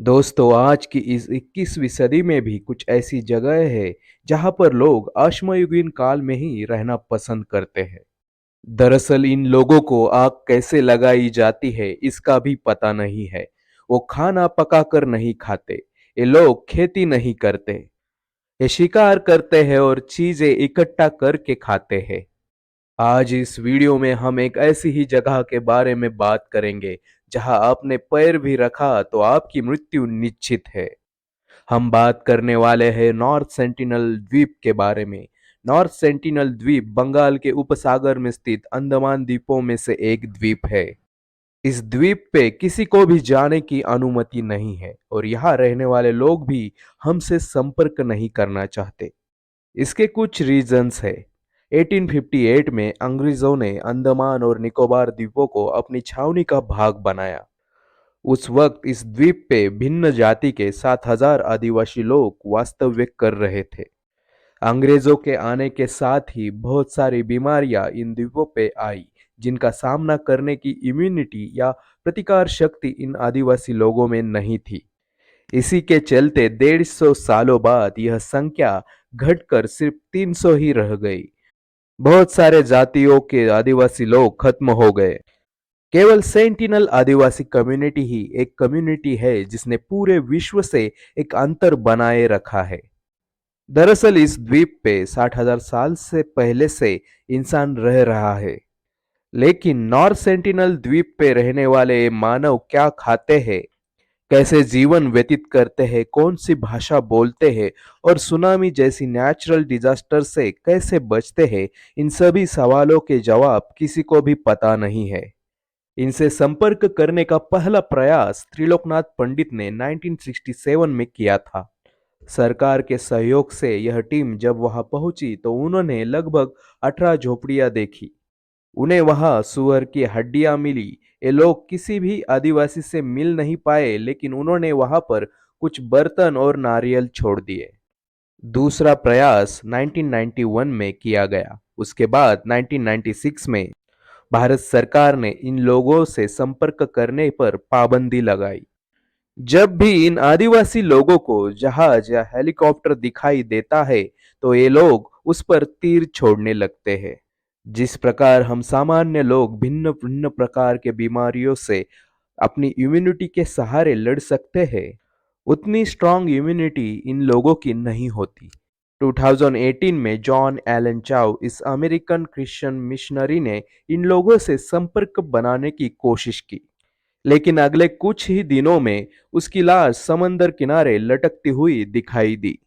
दोस्तों, आज की इस 21वीं सदी में भी कुछ ऐसी जगह है जहां पर लोग अश्मयुगीन काल में ही रहना पसंद करते हैं। दरअसल इन लोगों को आग कैसे लगाई जाती है इसका भी पता नहीं है। वो खाना पकाकर नहीं खाते। ये लोग खेती नहीं करते। ये शिकार करते हैं और चीजें इकट्ठा करके खाते हैं। आज इस वीडियो में हम एक ऐसी ही जगह के बारे में बात करेंगे जहां आपने पैर भी रखा तो आपकी मृत्यु निश्चित है। हम बात करने वाले हैं नॉर्थ सेंटिनल द्वीप के बारे में। नॉर्थ सेंटिनल द्वीप बंगाल के उपसागर में स्थित अंडमान द्वीपों में से एक द्वीप है। इस द्वीप पे किसी को भी जाने की अनुमति नहीं है और यहाँ रहने वाले लोग भी हमसे संपर्क नहीं करना चाहते। इसके कुछ रीजंस है। 1858 में अंग्रेजों ने अंडमान और निकोबार द्वीपों को अपनी छावनी का भाग बनाया। उस वक्त इस द्वीप पे भिन्न जाति के 7,000 आदिवासी लोग वास्तव्य कर रहे थे। अंग्रेजों के आने के साथ ही बहुत सारी बीमारियां इन द्वीपों पे आई, जिनका सामना करने की इम्यूनिटी या प्रतिकार शक्ति इन आदिवासी लोगों में नहीं थी। इसी के चलते 150 सालों बाद यह संख्या घटकर सिर्फ 300 ही रह गई। बहुत सारे जातियों के आदिवासी लोग खत्म हो गए। केवल सेंटिनल आदिवासी कम्युनिटी ही एक कम्युनिटी है जिसने पूरे विश्व से एक अंतर बनाए रखा है। दरअसल इस द्वीप पे 60,000 साल से पहले से इंसान रह रहा है। लेकिन नॉर्थ सेंटिनल द्वीप पे रहने वाले ये मानव क्या खाते हैं, कैसे जीवन व्यतीत करते हैं, कौन सी भाषा बोलते हैं और सुनामी जैसी नेचुरल डिजास्टर से कैसे बचते हैं, इन सभी सवालों के जवाब किसी को भी पता नहीं है। इनसे संपर्क करने का पहला प्रयास त्रिलोकनाथ पंडित ने 1967 में किया था। सरकार के सहयोग से यह टीम जब वहां पहुंची तो उन्होंने लगभग 18 झोपड़ियां देखी। उन्हें वहां सुअर की हड्डियां मिली। ये लोग किसी भी आदिवासी से मिल नहीं पाए, लेकिन उन्होंने वहां पर कुछ बर्तन और नारियल छोड़ दिए। दूसरा प्रयास 1991 में किया गया। उसके बाद 1996 में भारत सरकार ने इन लोगों से संपर्क करने पर पाबंदी लगाई। जब भी इन आदिवासी लोगों को जहाज या हेलीकॉप्टर दिखाई देता है तो ये लोग उस पर तीर छोड़ने लगते हैं। जिस प्रकार हम सामान्य लोग भिन्न भिन्न प्रकार के बीमारियों से अपनी इम्यूनिटी के सहारे लड़ सकते हैं, उतनी स्ट्रांग इम्यूनिटी इन लोगों की नहीं होती। 2018 में जॉन एलन चाउ, इस अमेरिकन क्रिश्चियन मिशनरी ने इन लोगों से संपर्क बनाने की कोशिश की, लेकिन अगले कुछ ही दिनों में उसकी लाश समंदर किनारे लटकती हुई दिखाई दी।